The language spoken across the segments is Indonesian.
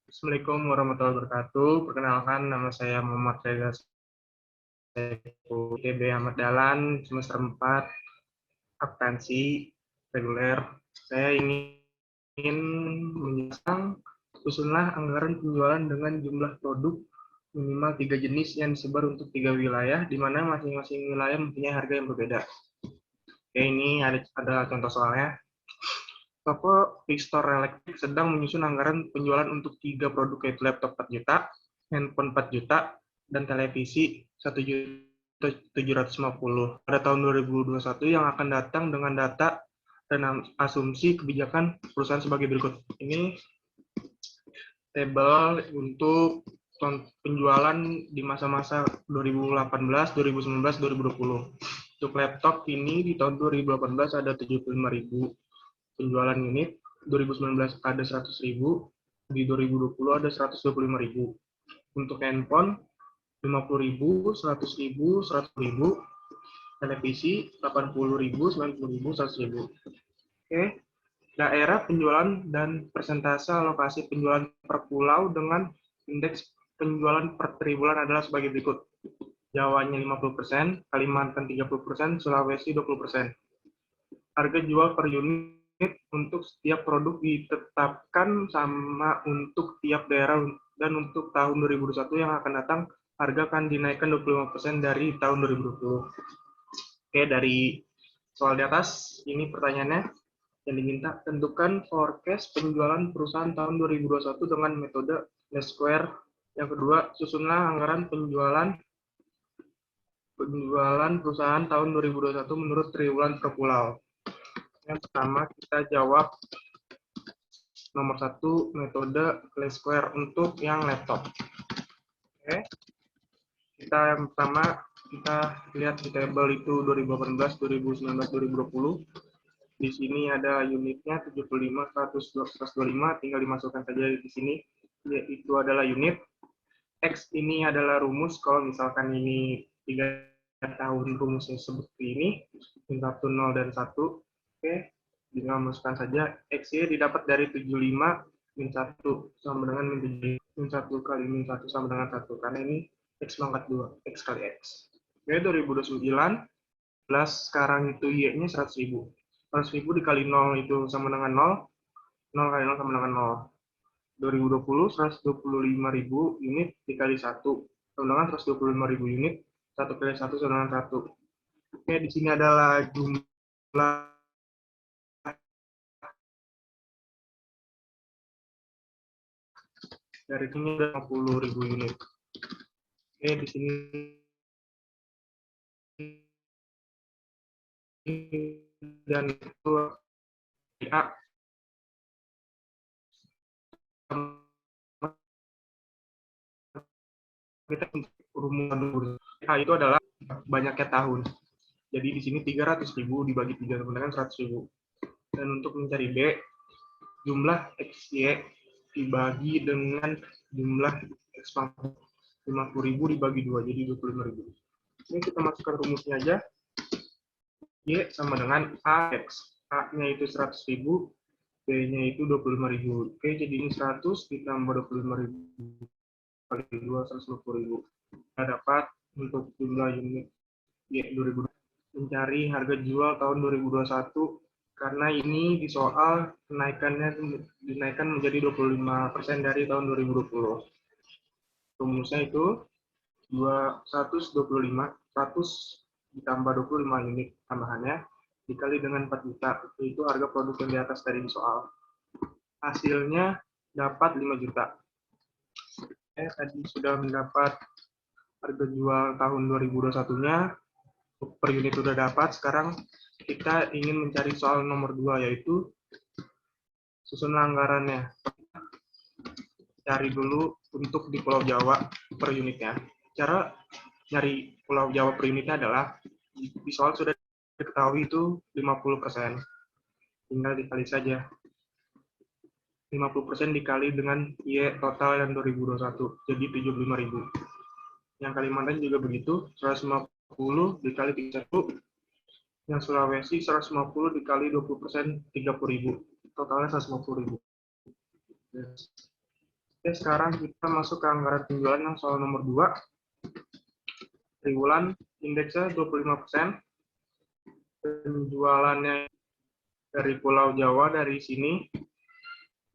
Assalamualaikum warahmatullahi wabarakatuh. Perkenalkan, nama saya Muhammad Reza Saifu, ITB Ahmad Dahlan, semester 4, akuntansi reguler. Saya ingin menjelaskan susunlah anggaran penjualan dengan jumlah produk minimal 3 jenis yang disebar untuk 3 wilayah, di mana masing-masing wilayah mempunyai harga yang berbeda. Oke, ini ada contoh soalnya. Toko Store Elektrik sedang menyusun anggaran penjualan untuk 3 produk, yaitu laptop 4 juta, handphone 4 juta, dan televisi 1.750.000 pada tahun 2021 yang akan datang dengan data dan asumsi kebijakan perusahaan sebagai berikut. Ini tabel untuk penjualan di masa-masa 2018, 2019, 2020. Untuk laptop ini di tahun 2018 ada 75.000 penjualan unit, 2019 ada 100.000, di 2020 ada 125.000. Untuk handphone 50.000, 100.000, 100.000, televisi 80.000, 90.000, 100.000. Oke, daerah penjualan dan persentase alokasi penjualan per pulau dengan indeks penjualan per triwulan adalah sebagai berikut. Jawanya 50%, Kalimantan 30%, Sulawesi 20%. Harga jual per unit untuk setiap produk ditetapkan sama untuk tiap daerah, dan untuk tahun 2021 yang akan datang harga akan dinaikkan 25% dari tahun 2020. Oke, dari soal di atas ini pertanyaannya yang diminta, tentukan forecast penjualan perusahaan tahun 2021 dengan metode least square. Yang kedua, susunlah anggaran penjualan perusahaan tahun 2021 menurut triwulan per pulau. Yang pertama kita jawab nomor 1, metode least square untuk yang laptop. Oke. Yang pertama kita lihat di tabel itu 2018, 2019, 2020. Di sini ada unitnya 75, 100, 125, tinggal dimasukkan saja di sini. Itu adalah unit. X ini adalah rumus kalau misalkan ini 3 tahun rumusnya seperti ini, 1, 0, dan 1. Oke, tinggal masukkan saja. X-nya didapat dari 75 min 1 sama dengan min 1 kali min 1 sama dengan 1. Karena ini X pangkat 2, X kali X. Oke, 2029, sekarang itu Y-nya 100.000. 100.000 dikali 0 itu sama dengan 0. 0 kali 0 sama dengan 0. 2020, 125.000 unit dikali 1. Sama dengan 125.000 unit. 1 kali 1 sama dengan 1. Oke, di sini adalah jumlah dari sini udah 50.000 unit. Oke, di sini dan itu A kita rumus A itu adalah banyaknya tahun. Jadi di sini 300.000 dibagi 3 sama dengan 100.000. Dan untuk mencari B, jumlah XY dibagi dengan jumlah X pangkat 50.000 dibagi 2, jadi 25.000. Ini kita masukkan rumusnya aja. Y sama dengan AX. A-nya itu 100.000, B-nya itu 25.000. Oke, jadi ini 100 ditambah 25.000 kali 2, 150.000. Kita dapat untuk jumlah unit Y 2020. Mencari harga jual tahun 2021, karena ini di soal dinaikkan menjadi 25% dari tahun 2020. Rumusnya itu 125, 100 ditambah 25 unit tambahannya dikali dengan 4 juta, itu harga produk yang di atas tadi di soal. Hasilnya dapat 5 juta. Tadi sudah mendapat harga jual tahun 2021-nya, per unit sudah dapat. Sekarang kita ingin mencari soal nomor 2, yaitu susun anggarannya. Cari dulu untuk di Pulau Jawa per unitnya. Cara nyari Pulau Jawa per unitnya adalah di soal sudah diketahui itu 50%. Tinggal dikali saja. 50% dikali dengan Y total yang 2021, jadi 75.000. Yang Kalimantan juga begitu, 150 dikali 31. Yang Sulawesi 150 dikali 20%, 30.000. Totalnya 150.000. Oke, sekarang kita masuk ke anggaran penjualan yang soal nomor 2. Triwulan indeksnya 25%. Penjualannya dari Pulau Jawa, dari sini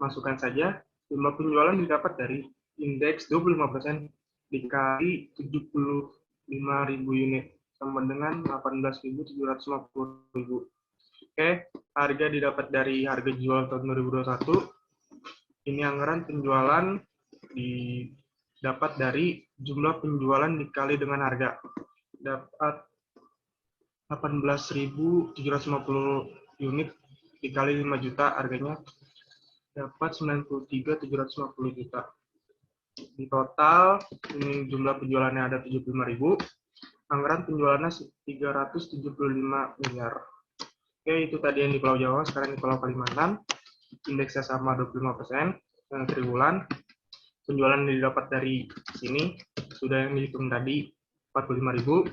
masukkan saja. Jumlah penjualan didapat dari indeks 25% dikali 75.000 unit sama dengan 18.750.000. Oke, harga didapat dari harga jual tahun 2021. Ini anggaran penjualan didapat dari jumlah penjualan dikali dengan harga. Dapat 18.750 unit dikali 5 juta, harganya dapat 93.750 juta. Di total, ini jumlah penjualannya ada 75.000, anggaran penjualannya 375 miliar. Oke, itu tadi yang di Pulau Jawa, sekarang di Pulau Kalimantan. Indeksnya sama 25%, triwulan. Penjualan yang didapat dari sini, sudah yang dihitung tadi, 45.000.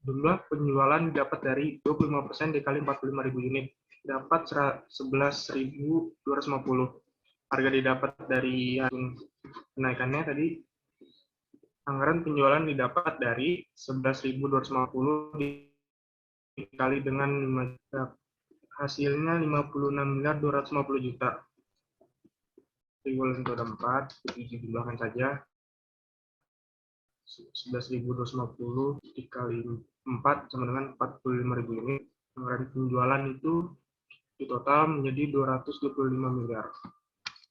Jumlah penjualan didapat dari 25% dikali 45.000 unit, dapat 11.250. Harga didapat dari kenaikannya tadi, anggaran penjualan didapat dari 11.250 dikali dengan 5 juta. Hasilnya 56.250 juta. Triwulan itu ada 4, dijumlahkan saja. 11.250 dikali 4 sama dengan 45.000 unit. Anggaran penjualan itu di total menjadi 225 miliar.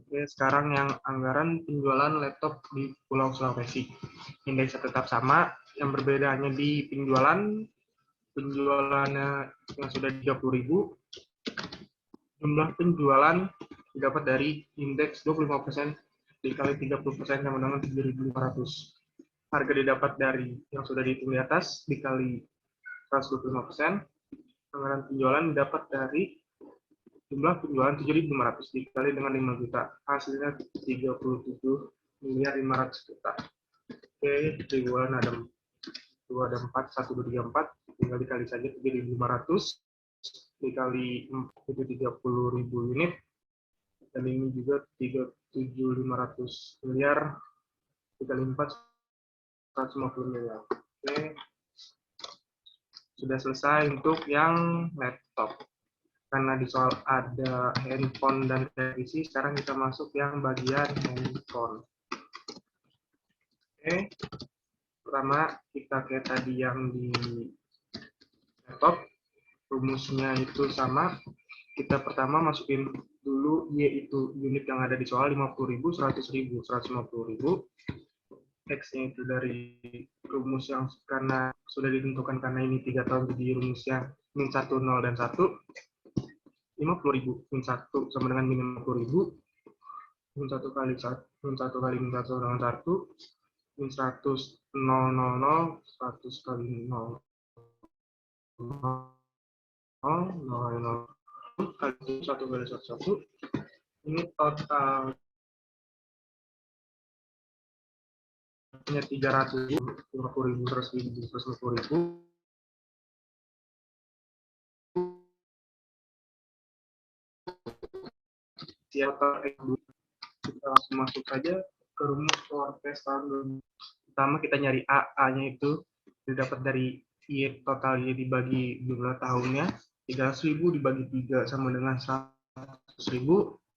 Oke, sekarang yang anggaran penjualan laptop di Pulau Sulawesi. Indeksnya tetap sama, yang berbeda hanya di penjualannya yang sudah 30.000. Jumlah penjualan didapat dari indeks 25% dikali 30% sama dengan 7.500. Harga didapat dari yang sudah dihitung di atas dikali 125%. Anggaran penjualan didapat dari jumlah penjualan 7.500 dikali dengan 5 juta. Hasilnya 37.500.000 juta. Oke, triwulan ada 4, 1, 2, 3, 4. Tinggal dikali saja 7.500 dikali 30.000 unit. Dan ini juga 37.500 miliar dikali 4, 150 miliar. Oke, sudah selesai untuk yang laptop. Karena di soal ada handphone dan televisi, sekarang kita masuk yang bagian handphone. Oke, pertama kita kayak tadi yang di laptop, rumusnya itu sama. Kita pertama masukin dulu yaitu unit yang ada di soal 50.000, 100.000, 150.000. X-nya itu dari rumus yang karena sudah ditentukan karena ini 3 tahun, jadi rumusnya min 1, 0, dan 1. 50.000 min 1 sama dengan min 50.000. Min 1 kali 1, min 1 kali min 1 sama dengan 1. Min 100, 0, 0, 0. 100 kali 0, 0, 0, 0, kali 1 kali 1, 1. Ini total nya 300.000, 50.000, 100.000, 150.000. Siapa kita langsung masuk saja ke rumus forecast tahun. Pertama kita nyari A-nya itu didapat dari Y total Y dibagi jumlah tahunnya, 300.000 dibagi 3 sama dengan 100.000.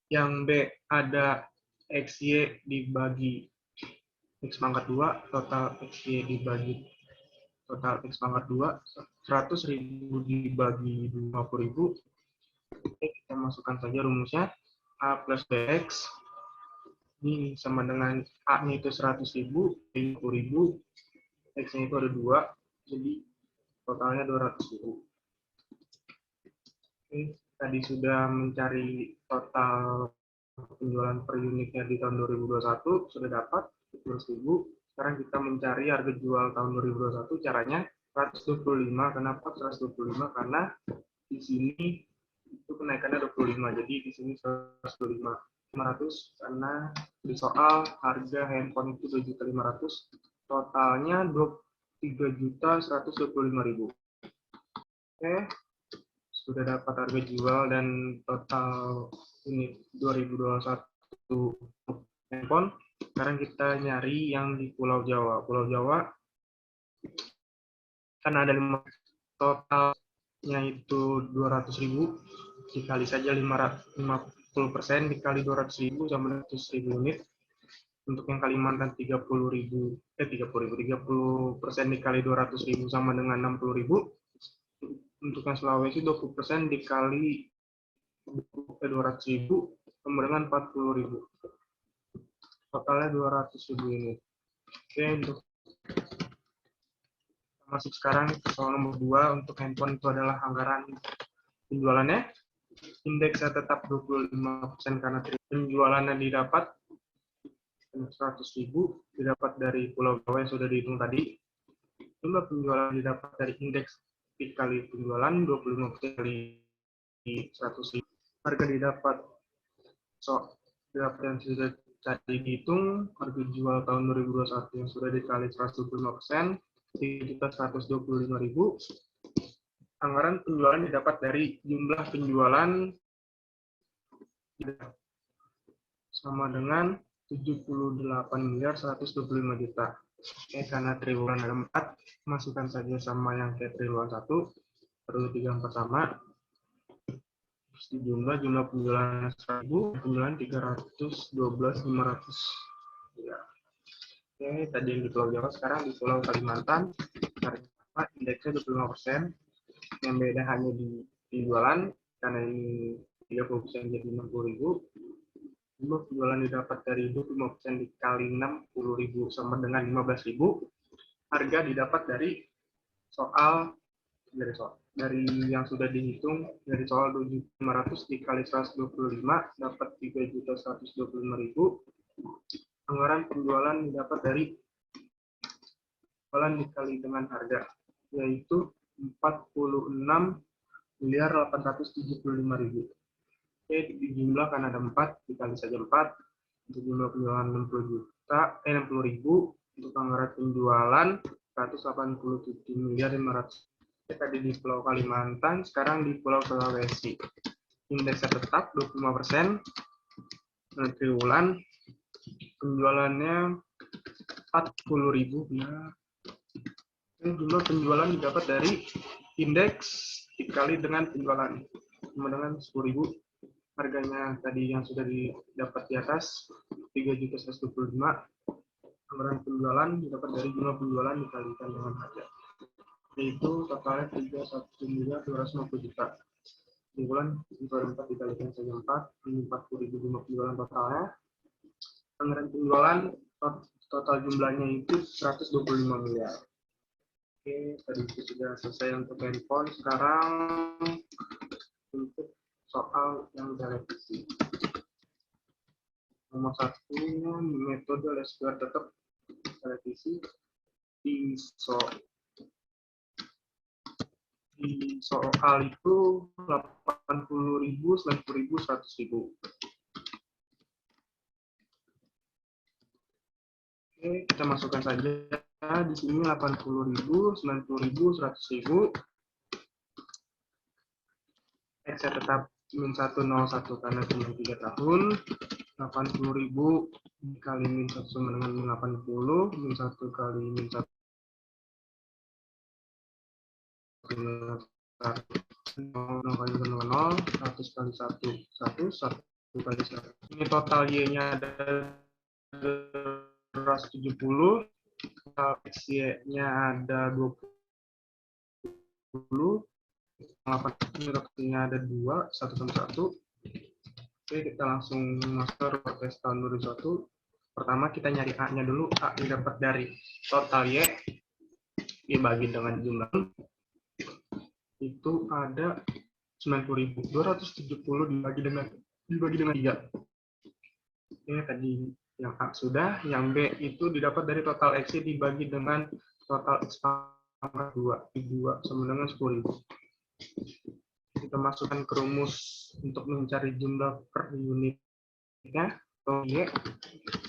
Yang B ada XY dibagi X pangkat 2, total XY dibagi total X pangkat 2, 100.000 dibagi 50.000. Oke, kita masukkan saja rumusnya. A plus BX ini sama dengan A-nya itu 100.000, 50.000, X-nya itu ada 2, jadi totalnya 200.000. Oke, tadi sudah mencari total penjualan per unitnya di tahun 2021, sudah dapat 200.000. Sekarang kita mencari harga jual tahun 2021, caranya 125. Kenapa 125? Karena di sini itu kenaikannya 25, jadi di sini 125. 500 karena di soal harga handphone itu 2.500.000, totalnya 23.125.000. Oke, sudah dapat harga jual dan total unit 2021 satu handphone. Sekarang kita nyari yang di Pulau Jawa. Pulau Jawa kan ada 5, totalnya itu 200.000, dikali saja 50% dikali 200.000 sama 100.000 unit. Untuk yang Kalimantan 30% dikali 200.000 sama dengan 60.000. Untuk yang Sulawesi 20% dikali 200.000 sama dengan 40.000. Totalnya 200.000 unit. Oke, untuk masuk sekarang soal nomor 2. Untuk handphone itu adalah anggaran penjualannya. Indeksnya tetap 25% karena penjualannya didapat 100.000 didapat dari Pulau Jawa yang sudah dihitung tadi. Jumlah penjualan didapat dari indeks dikali penjualan 25% kali 100.000. Harga didapat yang sudah tadi dihitung, harga jual tahun 2021 yang sudah dikali 125%, 3.125.000. Anggaran penjualan didapat dari jumlah penjualan sama dengan 78.125 juta. Oke, karena triwulan ada 4, masukkan saja sama yang kayak triwulan 1, perlu 34 sama. Terus di jumlah penjualan 1.000, penjualan 312.500. Ya. Oke, tadi yang di Pulau Jawa, sekarang di Pulau Kalimantan, indeksnya 25%. Yang beda hanya di penjualan, karena ini 30% jadi 60.000. Jumlah penjualan didapat dari 25% dikali 60.000 sama dengan 15.000. Harga didapat dari yang sudah dihitung dari soal 7.500 dikali 125 dapat 3.125.000. Anggaran penjualan didapat dari penjualan dikali dengan harga, yaitu 46.875.000. Oke, dijumlahkan ada 4, dikali saja 4. Untuk jumlah penjualan 60.000. Untuk anggaran penjualan 187.500.000. Tadi di Pulau Kalimantan, sekarang di Pulau Sulawesi. Indeksnya tetap 25%. Triwulan penjualannya 40.000. Nah, jumlah penjualan didapat dari indeks dikali dengan penjualan sama dengan 10.000. Harganya tadi yang sudah didapat di atas 3.125. Anggaran penjualan didapat dari jumlah penjualan dikalikan dengan harga, yaitu totalnya 31.250 juta. Triwulan 4 dikalikan saja 4, 40.000 jumlah penjualan totalnya. Anggaran penjualan total jumlahnya itu 125 miliar. Oke, tadi itu sudah selesai untuk handphone. Sekarang untuk soal yang televisi. Nomor 1, metode les biar tetap televisi di soal itu 80.000, 90.000, 100.000. Oke, kita masukkan saja di sini 80.000, 90.000, 100.000. X tetap min 101 karena cuma 3 tahun. 80.000 dikali min 1 sama dengan min 80, min 1 kali min 1 0 kali 0, 100 kali 1, 1 kali 1. Ini total Y-nya ada 170, total X-Y-nya ada 20, 8-nya ada 2, 1 sama 1. Oke, kita langsung masuk ke tes tahun 2021. Pertama kita nyari A-nya dulu. A didapat dari total Y dibagi dengan jumlah itu ada 90.000. 270 dibagi dengan 3. Oke, tadi yang A sudah, yang B itu didapat dari total X dibagi dengan total X pangkat 2 sama dengan 10.000. Kita masukkan ke rumus untuk mencari jumlah per unitnya, atau Y,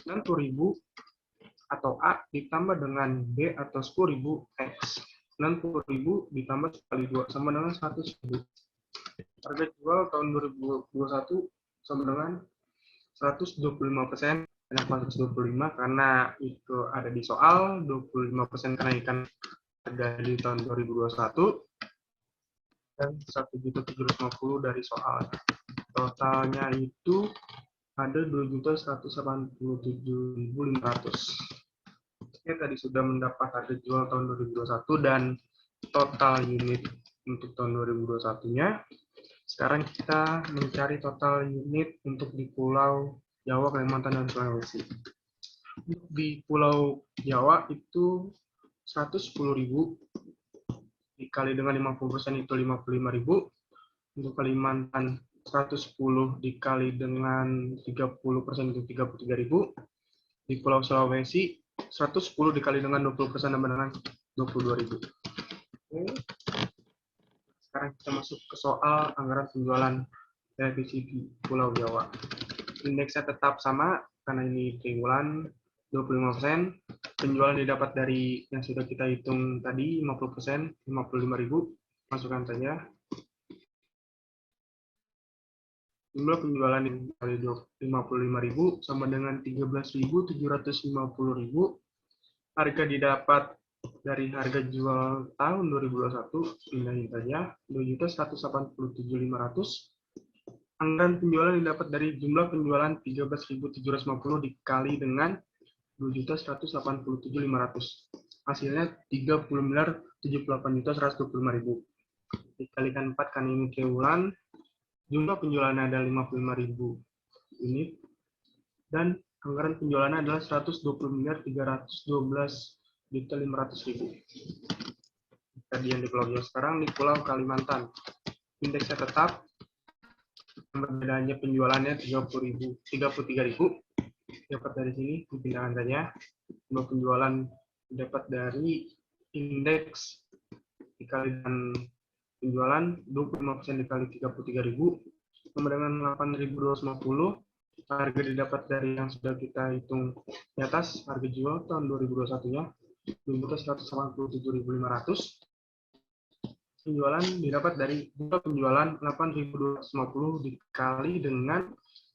90.000 atau A ditambah dengan B atau 10.000 X. 90.000 ditambah kali 2 sama dengan 100.000. Harga jual tahun 2021 sama dengan 125%. Kenapa 125? Karena itu ada di soal, 25% kenaikan harga di tahun 2021, dan 1.750.000 dari soal. Totalnya itu ada 2.187.500. Ini tadi sudah mendapat harga jual tahun 2021 dan total unit untuk tahun 2021-nya. Sekarang kita mencari total unit untuk di Pulau Jawa, Kalimantan, dan Sulawesi. Di Pulau Jawa itu 110.000 dikali dengan 50% itu 55.000. Untuk Kalimantan 110 dikali dengan 30% itu 33.000. Di Pulau Sulawesi 110 dikali dengan 20% sama dengan 22.000. Sekarang kita masuk ke soal anggaran penjualan televisi di Pulau Jawa. Indeksnya tetap sama karena ini triwulan 25%. Penjualan didapat dari yang sudah kita hitung tadi 50%, 55.000. Masukkan saja. Jumlah penjualan yang kali 55.000 sama dengan 13.750.000. Harga didapat dari harga jual tahun 2021, pindahin saja, 2.187.500. Anggaran penjualan didapat dari jumlah penjualan 13.750 dikali dengan 2.187.500. Hasilnya 30.078.125.000. Dikalikan 4 kan ini triwulan. Jumlah penjualannya ada 55.000 unit dan anggaran penjualannya adalah 120.312.500.000. Tadi yang di Pulau Jawa, sekarang di Pulau Kalimantan. Indeksnya tetap, bedanya penjualannya 33.000. Dapat dari sini, dipindahkan saja. Jumlah penjualan dapat dari indeks dikali dengan penjualan 25% dikali 33.000 sama dengan 8.250. Harga didapat dari yang sudah kita hitung di atas, harga jual tahun 2021-nya 2.187.500. Penjualan didapat dari jumlah penjualan 8.250 dikali dengan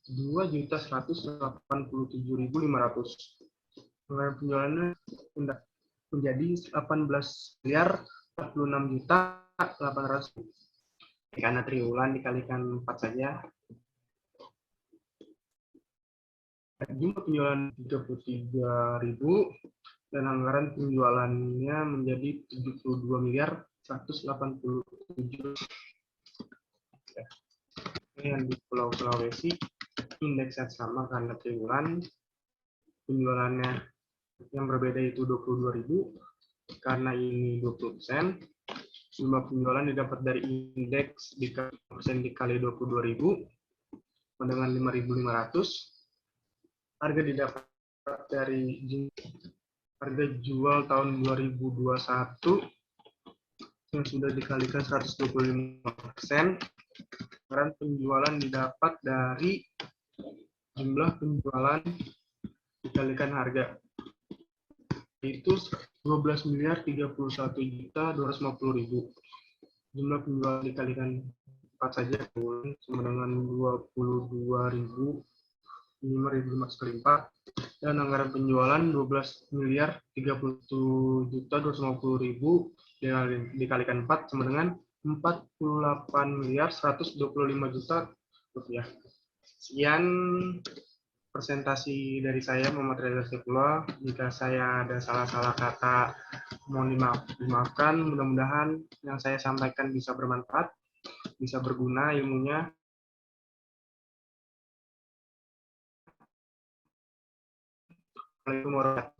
2.187.500. Penjualannya menjadi 18.046.800.000. Karena triwulan dikalikan 4 saja. Jumlah penjualan 33.000 dan anggaran penjualannya menjadi 72.187. Yang di Pulau Sulawesi indeksnya sama karena triwulan. Penjualannya yang berbeda itu 22.000 karena ini 20%. Jumlah penjualan didapat dari indeks dikali 22.000 dengan 5.500. Harga didapat dari harga jual tahun 2021 yang sudah dikalikan 125%. Anggaran penjualan didapat dari jumlah penjualan dikalikan harga, itu 12.031.250.000. Jumlah penjualan dikalikan 4 saja sama dengan 22.000. 5.504 dan anggaran penjualan 12.031.250.000 dikalikan 4 sama dengan 48.125.000.000 rupiah. Sekian presentasi dari saya, Muhammad Reza Saifullah. Jika saya ada salah-salah kata, mohon dimaafkan. Mudah-mudahan yang saya sampaikan bisa bermanfaat, bisa berguna ilmunya. Assalamualaikum warahmatullahi wabarakatuh.